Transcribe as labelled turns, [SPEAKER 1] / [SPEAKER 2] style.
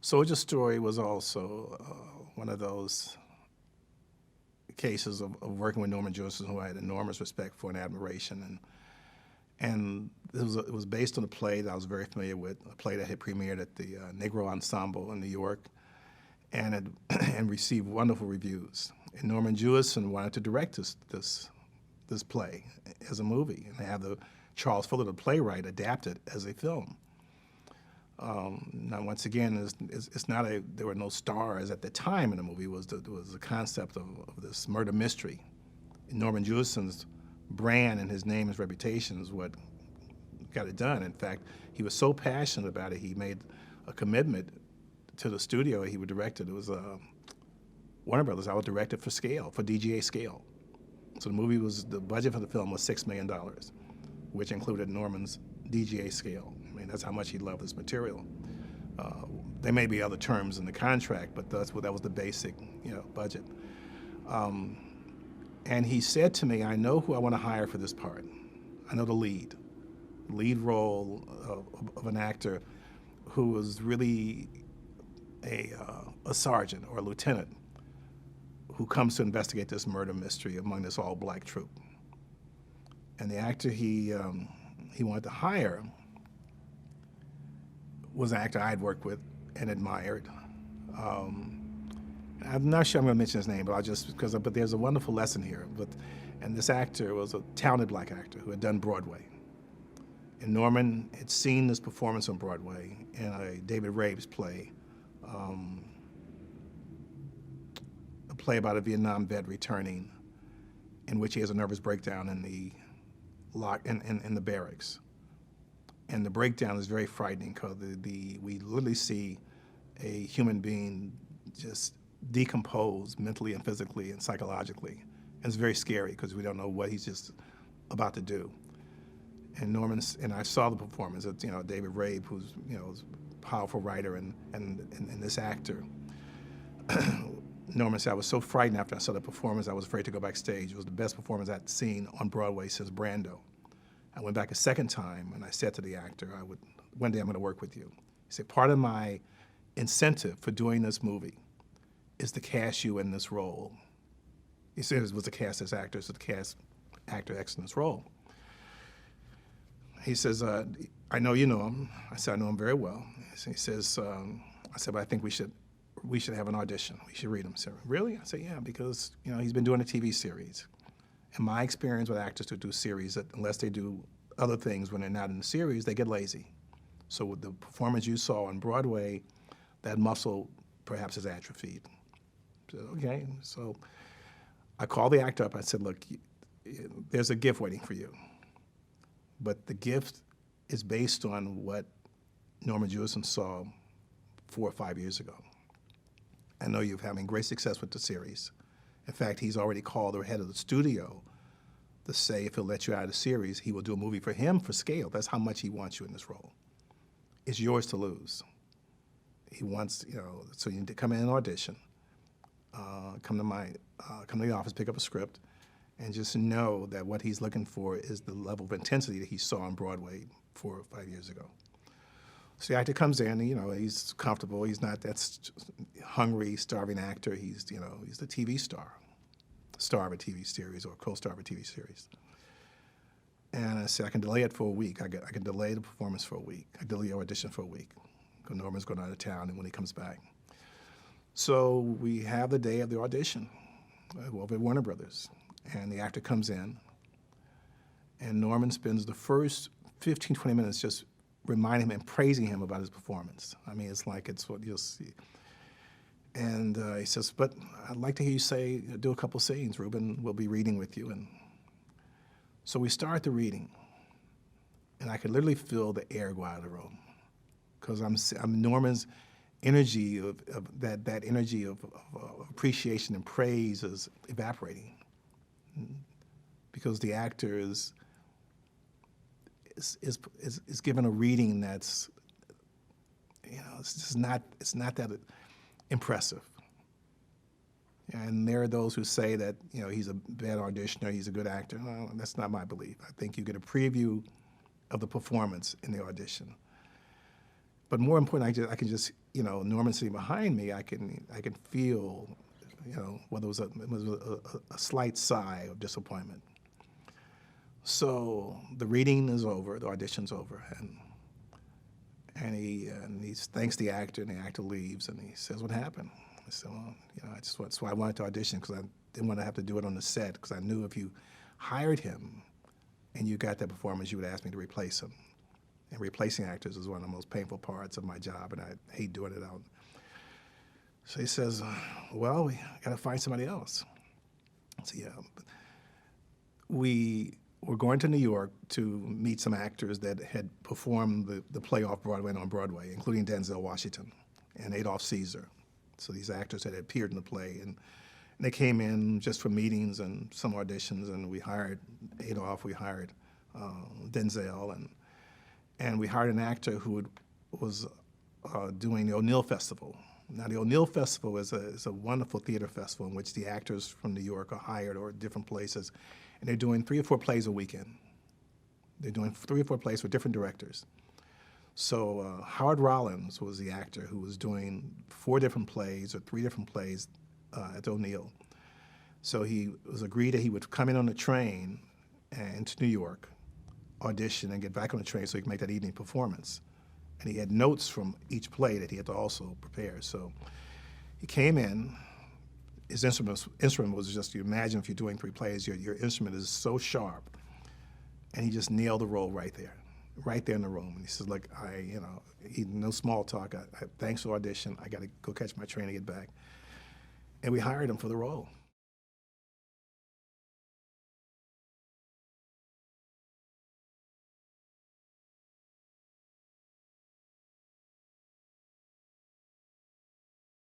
[SPEAKER 1] Soldier's Story was also one of those cases of working with Norman Jewison, who I had enormous respect for and admiration. And it was based on a play that I was very familiar with, a play that had premiered at the Negro Ensemble in New York and received wonderful reviews. And Norman Jewison wanted to direct this play as a movie and have Charles Fuller, the playwright, adapt it as a film. Now, once again, it's not there were no stars at the time in the movie. It was the concept of this murder mystery. Norman Jewison's brand and his name, his reputation is what got it done. In fact, he was so passionate about it, he made a commitment to the studio he would direct it. It was Warner Brothers. I would direct it for scale, for DGA scale. So the budget for the film was $6 million, which included Norman's DGA scale. I mean, that's how much he loved this material. There may be other terms in the contract, but that was the basic, budget. And he said to me, "I know who I want to hire for this part. I know the lead role of an actor who was really a sergeant or a lieutenant who comes to investigate this murder mystery among this all-black troupe." And the actor he wanted to hire was an actor I'd worked with and admired. I'm not sure I'm going to mention his name, but there's a wonderful lesson here. And this actor was a talented black actor who had done Broadway. And Norman had seen this performance on Broadway in a David Rabe's play, a play about a Vietnam vet returning, in which he has a nervous breakdown in the barracks. And the breakdown is very frightening because we literally see a human being just decompose mentally and physically and psychologically. And it's very scary because we don't know what he's just about to do. And I saw the performance of David Rabe, who's a powerful writer and this actor. Norman said, "I was so frightened after I saw the performance, I was afraid to go backstage. It was the best performance I'd seen on Broadway since Brando." I went back a second time, and I said to the actor, "One day I'm going to work with you." He said, "Part of my incentive for doing this movie is to cast you in this role." He said it was to cast this actor, so to cast actor X in this role. He says, "I know you know him." I said, "I know him very well." He says, I said, "But I think we should have an audition. We should read him." He said, "Really?" I said, "Yeah, because he's been doing a TV series. In my experience with actors who do series, that unless they do other things when they're not in the series, they get lazy. So with the performance you saw on Broadway, that muscle perhaps is atrophied." So, okay. So I called the actor up. I said, "Look, there's a gift waiting for you. But the gift is based on what Norman Jewison saw 4 or 5 years ago. I know you're having great success with the series. In fact, he's already called the head of the studio to say if he'll let you out of the series, he will do a movie for him for scale. That's how much he wants you in this role. It's yours to lose. He wants, so you need to come in and audition, come to the office, pick up a script, and just know that what he's looking for is the level of intensity that he saw on Broadway 4 or 5 years ago." So the actor comes in, he's comfortable. He's not that hungry, starving actor. He's the TV star of a TV series or co-star of a TV series. And I said, "I can delay it for a week. I can delay the performance for a week. I delay the audition for a week because Norman's going out of town and when he comes back." So we have the day of the audition over at Warner Brothers. And the actor comes in, and Norman spends the first 15, 20 minutes just reminding him and praising him about his performance. I mean, it's like it's what you'll see. And he says, "But I'd like to hear you do a couple scenes. Reuben will be reading with you." And so we start the reading, and I could literally feel the air go out of the room because I'm Norman's energy of that energy of appreciation and praise is evaporating because the actor is given a reading that's, it's not that impressive. And there are those who say that, he's a bad auditioner, he's a good actor. No, that's not my belief. I think you get a preview of the performance in the audition. But more important, I can just, you know, Norman sitting behind me, I can feel, you know, whether it was a slight sigh of disappointment. So the reading is over, the audition's over, and he thanks the actor, and the actor leaves, and he says, "What happened?" I said, "Well, you know, that's why I wanted to audition, because I didn't want to have to do it on the set, because I knew if you hired him and you got that performance, you would ask me to replace him. And replacing actors is one of the most painful parts of my job, and I hate doing it out." So he says, "Well, we got to find somebody else." I said, "Yeah." We were going to New York to meet some actors that had performed the play off Broadway and on Broadway, including Denzel Washington and Adolph Caesar. So these actors that had appeared in the play, and they came in just for meetings and some auditions, and we hired Adolph, we hired Denzel, and we hired an actor who was doing the O'Neill Festival. Now, the O'Neill Festival is a wonderful theater festival in which the actors from New York are hired, or different places, and they're doing 3 or 4 plays a weekend. They're doing 3 or 4 plays with different directors. So Howard Rollins was the actor who was doing 4 different plays or 3 different plays at O'Neill. So he was agreed that he would come in on the train into New York, audition, and get back on the train so he could make that evening performance. And he had notes from each play that he had to also prepare. So he came in. His instrument was just, you imagine if you're doing 3 plays, your instrument is so sharp. And he just nailed the role right there in the room. And he says, "Look, no small talk. Thanks for the audition. I got to go catch my train to get back." And we hired him for the role.